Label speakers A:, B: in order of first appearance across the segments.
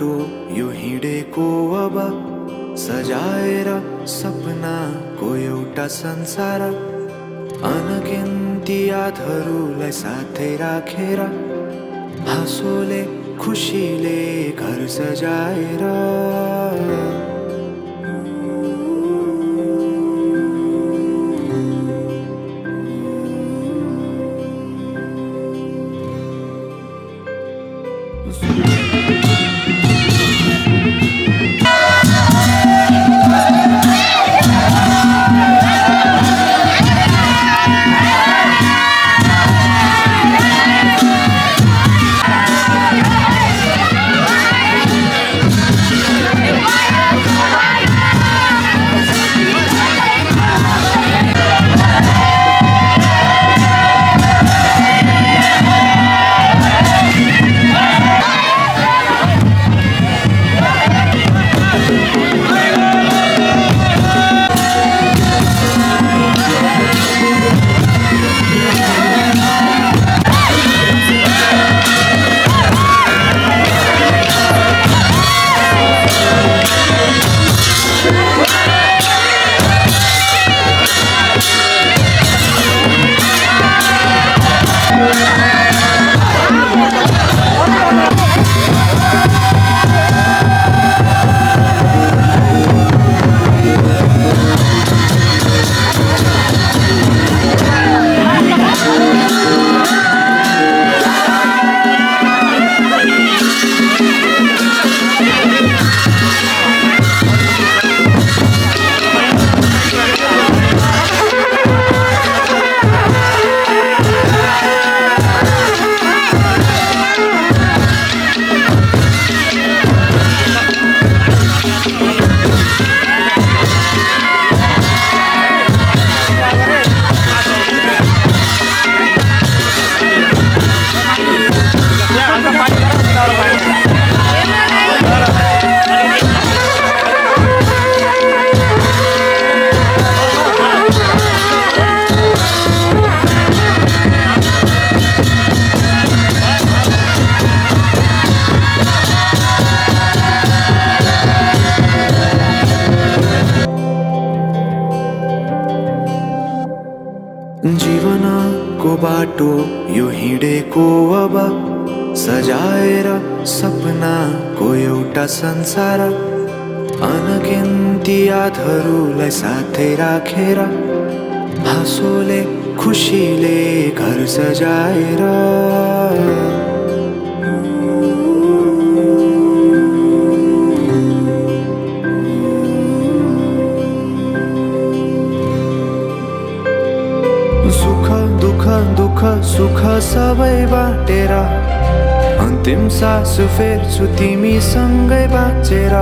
A: बाटो यो हिँडेको अब सजाएर सपनाको एउटा संसार अनगिन्ती यादहरूलाई साथै राखेर हाँसोले खुसीले घर सजाएर जीवनको बाटो यो हिँडेको अब सजाएर सपनाको एउटा संसार अनगिन्ती यादहरूलाई साथै राखेर हाँसोले खुसीले घर सजाएर दुःख सुख सबै बाटेर अन्तिम सास फेर्छु तिमीसँगै बाँचेर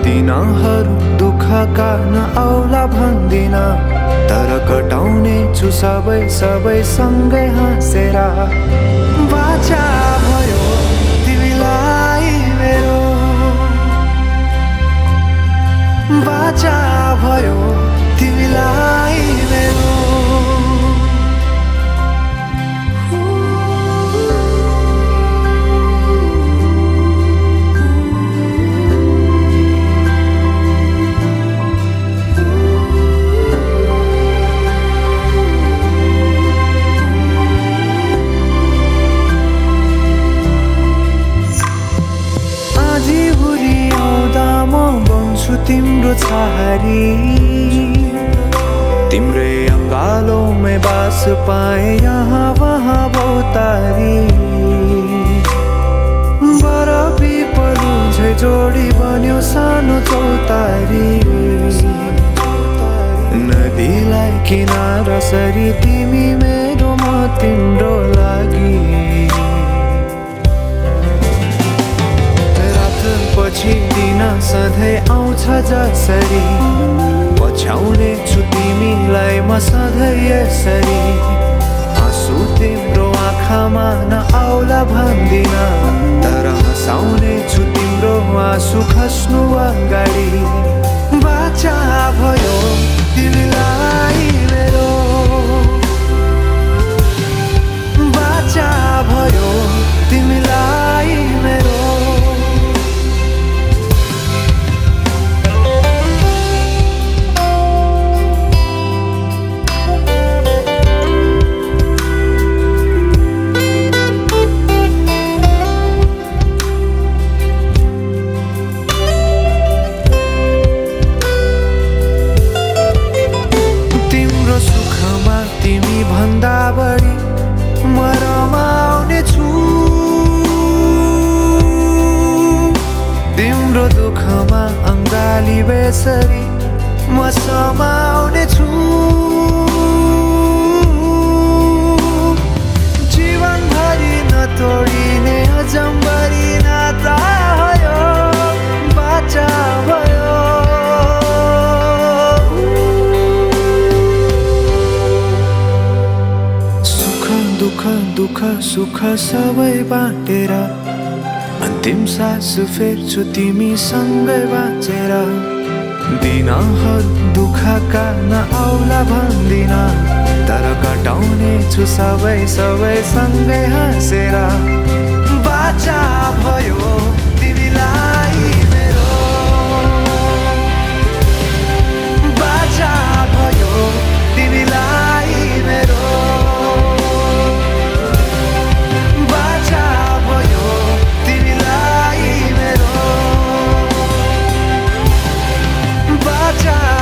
A: दिनहरू दुःखका नआउला भन्दिन तर कटाउने छु सबै सँगै हाँसेर बाचा भयो तिमीलाई मेरो बाचा भयो तिमीलाई मेरो तिम्रो छहारी तिम्रै अङ्गालोमै बास पाए यहाँ वहाँ बहुतारी बर पिपलु झै जोडी बन्यो सानो चौतारी नदीलाई किनारा सरी तिमी मेरो म तिम्रो लागि पछि दिन सधैँ आउँछ जसरी पछ्याउने छु तिमीलाई म सधैँ यसरी आँसु तिम्रो आँखामा नआउला भन्दिन तर हँसाउने छु तिम्रो आँसु खस्नु अगाडि बाचा भयो तिमीलाई मेरो बाचा भयो तिमीलाई मेरो भोलि बेसरी म समाउने छु जीवनभरि नतोडिने अजम्बरी नाता भयो बाचा भयो दुःख सुख सबै बाँटेर अन्तिम सास फेर्छु तिमीसँगै बाँचेर दिनहरू दुःखका नआउला भन्दिन तर कटाउने छु सबै सँगै हाँसेर बाचा भयो तिमीलाई मेरो बाचा भयो तिमीलाई मेरो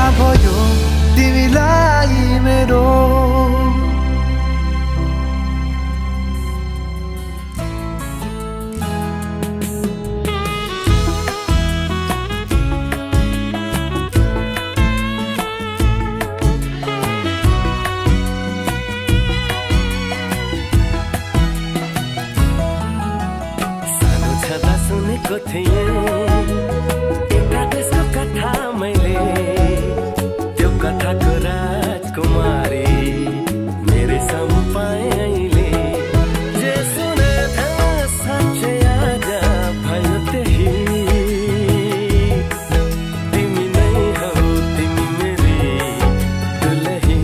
A: भयो तिमीलाई मेरो
B: सानो छँदा सुनेको थिएँ एउटा देशको कथा मैले त्यो कथाको राजकुमारी मेरै सम्पाएँ अहिले जे सुने था साँच्चै आज भयो त्यही तिमी नै हौ तिमी मेरी दुलही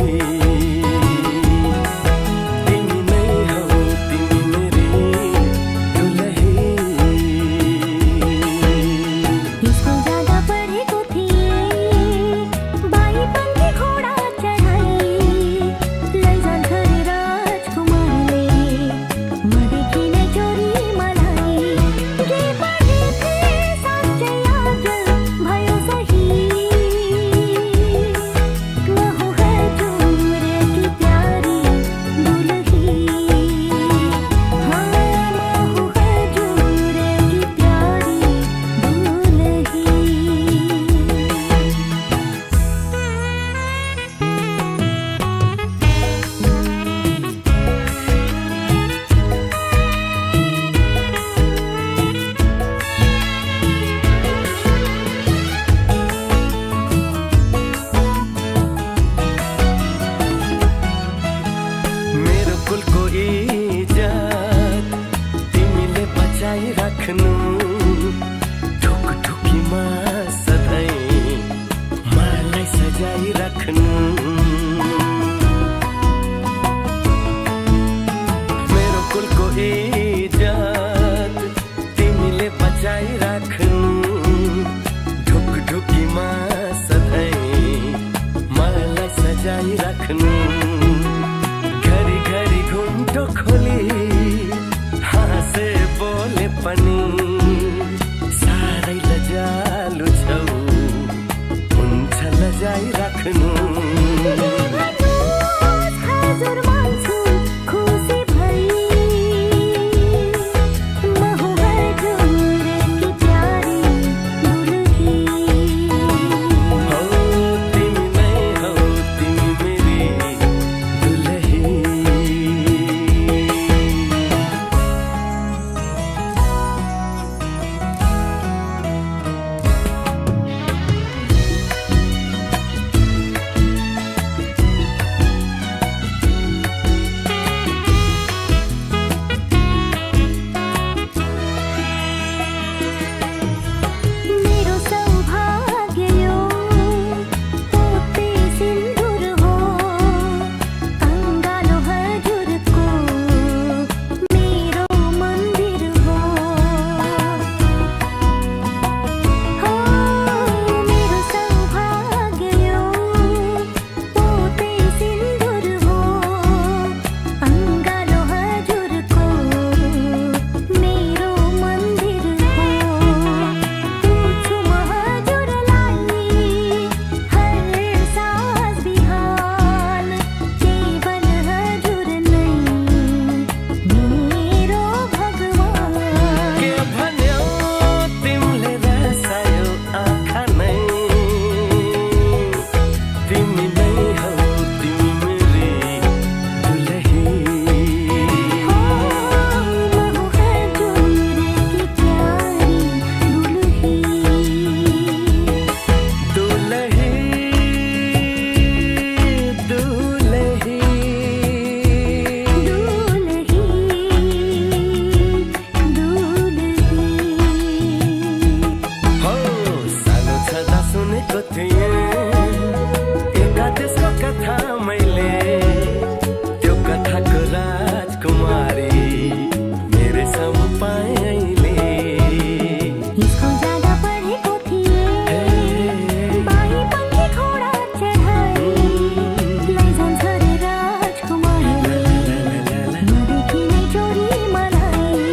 B: तिमी नै हौ तिमी मेरी दुलही
C: स्कुल जाँदा पढेको थिएँ बाई पंखी घोडा चढाई लैजान्थ्यो रे राजकुमारले मदेखिने चोरी मलाई के पढे थिएँ साँच्चै आज भयो सही म हूँ हजुर की प्यारी दुलही हाँ म हूँ हजुर की प्यारी दुलही
B: मेरो कुलको इज्जत तिमीले बचाइराख्नु ढुकढुकीमा सधैँ मलाई सजाइराख्नु मेरो कुलको इज्जत तिमीले बचाइराख्नु ढुकढुकीमा सधैँ मलाई सजाइराख्नु घरी घरी घुन्टो खोली हाँसे बोले पनि साह्रै लजालु छौ हुन्छ लजाइराख्नु
C: हजुर मान्छु खुसी भई म हूँ हजुर की प्यारी दुलही
B: हौ तिमी नै हौ तिमी मेरी दुलही सुनेको थिएँ एका देशको कथा मैले त्यो कथाको राजकुमारी मेरे सामु पाएँ अहिले
C: स्कुल जाँदा पढेको थिएँ बाई पंखी घोडा चढाए लैजान्छ रे राजकुमारले नदेखि नै चोरी मलाई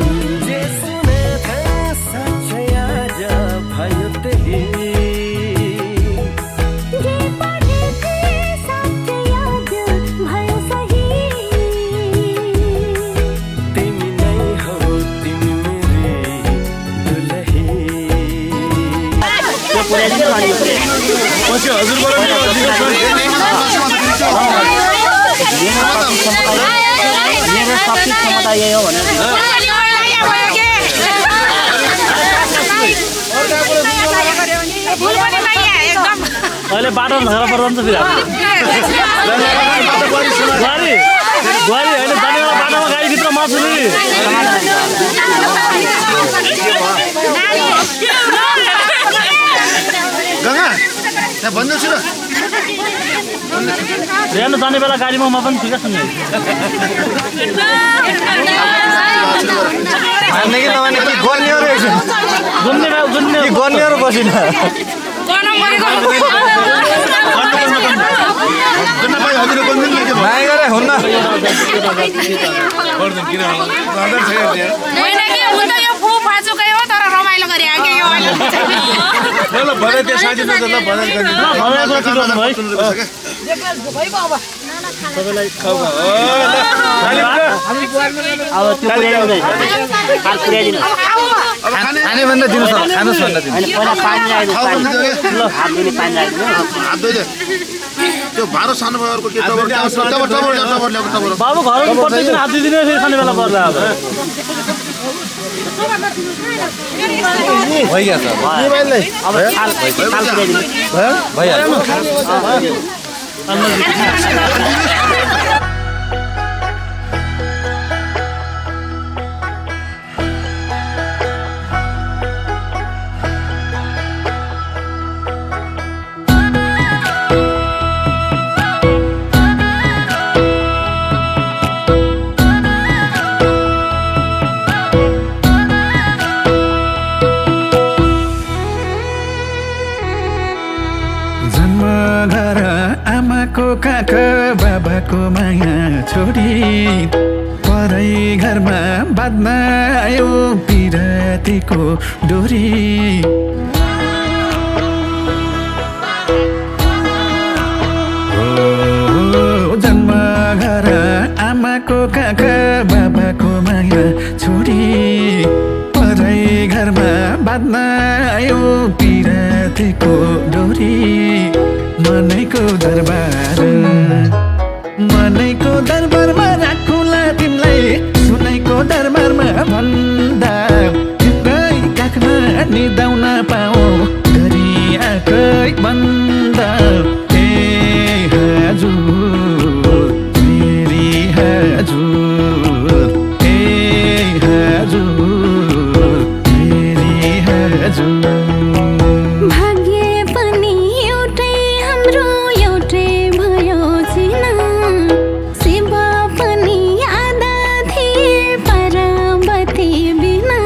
B: जे सुने थिएँ साँच्चै आज भयो त्यही
C: जे पढेको साँच्चै आज भयो सही
B: तिमी नै हौ तिमी मेरी दुलही
D: मेरो शक्ति क्षमता यही हो भनेर अहिले बाटो झगडा पर्दा त फेरि बुहारी बुहारी अहिले जाने बेला बाटोमा गाडीभित्र मासु नि
A: गंगा यहाँ भन्नुहोस् न
D: हेर्नु जाने बेला गाडीमा म पनि ठिकै छु नि
A: गर्नेहरू बसिन खाने भन्दा दिनुहोस् खानुहोस् भन्दा त्यो भारो सानो भएरको के
D: बाबु घर प्रत्येक दिन हात दिदिने फेरि खाने बेला पर्ला अब
A: भइहाल्छ
D: अब थाल पुर्याइदिनु
A: भइहाल्छ
E: घर आमाको काख बाबाको माया छोडी परै घरमा बाँध्न आयो पिरातीको डोरी जन्म घर आमाको काख बाबाको माया छोडी परै घरमा बाँध्न आयो पिरातीको डोरी मनैको दरबारमा राखुला तिमीलाई सुनैको दरबारमा भन्दा तिम्रै काखमा निदाउन पाऊ घरि आँखै बन्द ए हजुर मेरी हजुर ए हजुर मेरी हजुर
C: भाग्य पनि एउटै हाम्रो एउटै भयो छिन सेवा पनि आधा थिए पार्वती बिना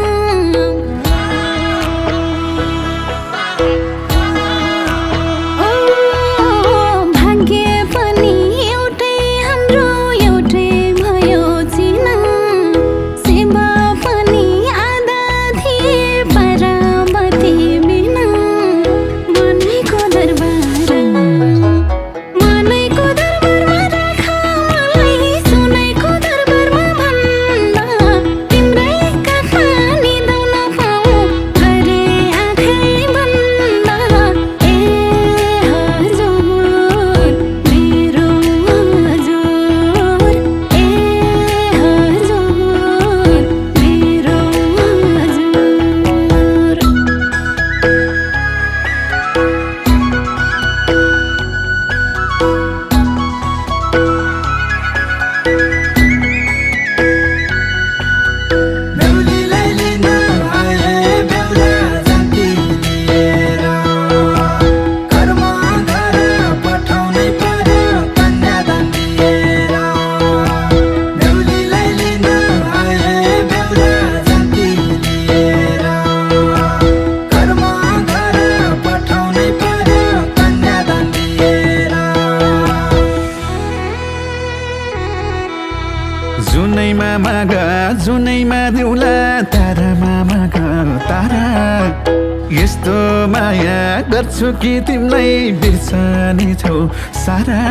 E: गर्छु कि तिमीलाई बिर्सने छौ सारा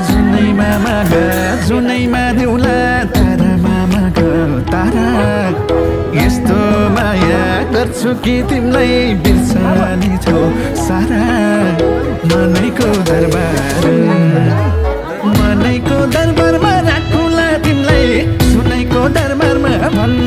E: जुनैमा माग जुनैमा देउला तारामा माग तारा यस्तो माया गर्छु कि तिमीलाई बिर्सने छौ सारा मनैको दरबारमा राखुला तिमीलाई सुनैको दरबारमा भन्न